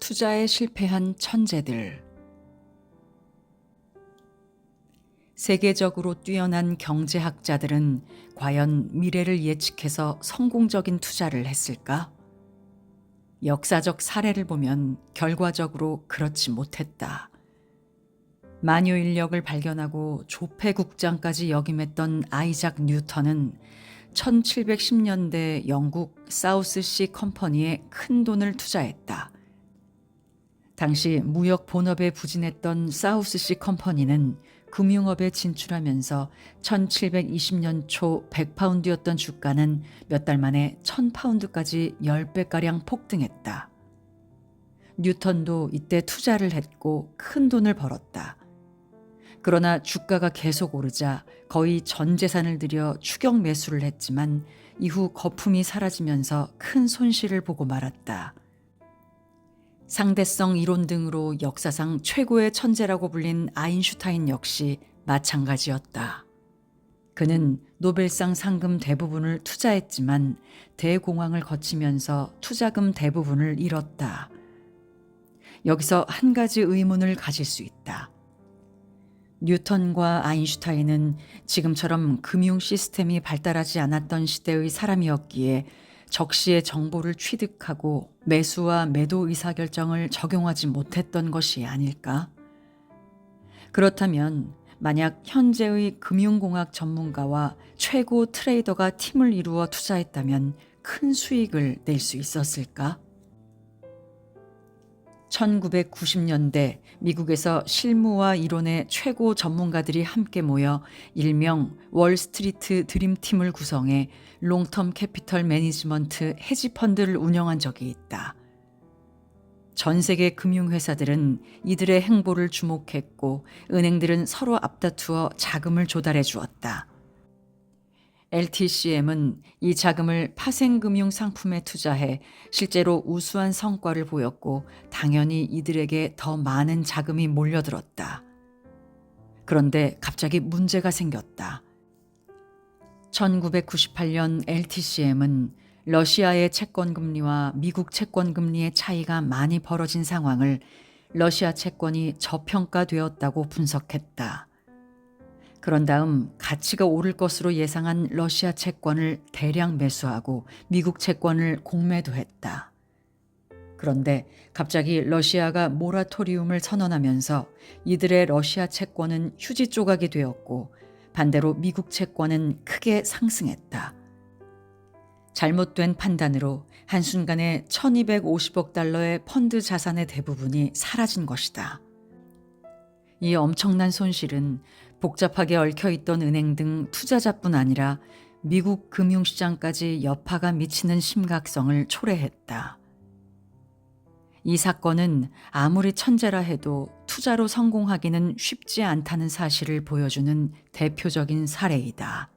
투자에 실패한 천재들. 세계적으로 뛰어난 경제학자들은 과연 미래를 예측해서 성공적인 투자를 했을까? 역사적 사례를 보면 결과적으로 그렇지 못했다. 만유인력을 발견하고 조폐국장까지 역임했던 아이작 뉴턴은 1710년대 영국 사우스시 컴퍼니에 큰 돈을 투자했다. 당시 무역 본업에 부진했던 사우스시 컴퍼니는 금융업에 진출하면서 1720년 초 100파운드였던 주가는 몇 달 만에 1000파운드까지 10배가량 폭등했다. 뉴턴도 이때 투자를 했고 큰 돈을 벌었다. 그러나 주가가 계속 오르자 거의 전 재산을 들여 추격 매수를 했지만 이후 거품이 사라지면서 큰 손실을 보고 말았다. 상대성 이론 등으로 역사상 최고의 천재라고 불린 아인슈타인 역시 마찬가지였다. 그는 노벨상 상금 대부분을 투자했지만 대공황을 거치면서 투자금 대부분을 잃었다. 여기서 한 가지 의문을 가질 수 있다. 뉴턴과 아인슈타인은 지금처럼 금융 시스템이 발달하지 않았던 시대의 사람이었기에 적시의 정보를 취득하고 매수와 매도 의사결정을 적용하지 못했던 것이 아닐까? 그렇다면 만약 현재의 금융공학 전문가와 최고 트레이더가 팀을 이루어 투자했다면 큰 수익을 낼 수 있었을까? 1990년대 미국에서 실무와 이론의 최고 전문가들이 함께 모여 일명 월스트리트 드림팀을 구성해 롱텀 캐피털 매니지먼트 헤지펀드를 운영한 적이 있다. 전 세계 금융회사들은 이들의 행보를 주목했고 은행들은 서로 앞다투어 자금을 조달해 주었다. LTCM은 이 자금을 파생금융 상품에 투자해 실제로 우수한 성과를 보였고 당연히 이들에게 더 많은 자금이 몰려들었다. 그런데 갑자기 문제가 생겼다. 1998년 LTCM은 러시아의 채권금리와 미국 채권금리의 차이가 많이 벌어진 상황을 러시아 채권이 저평가되었다고 분석했다. 그런 다음 가치가 오를 것으로 예상한 러시아 채권을 대량 매수하고 미국 채권을 공매도했다. 그런데 갑자기 러시아가 모라토리움을 선언하면서 이들의 러시아 채권은 휴지 조각이 되었고 반대로 미국 채권은 크게 상승했다. 잘못된 판단으로 한순간에 1250억 달러의 펀드 자산의 대부분이 사라진 것이다. 이 엄청난 손실은 복잡하게 얽혀있던 은행 등 투자자뿐 아니라 미국 금융시장까지 여파가 미치는 심각성을 초래했다. 이 사건은 아무리 천재라 해도 투자로 성공하기는 쉽지 않다는 사실을 보여주는 대표적인 사례이다.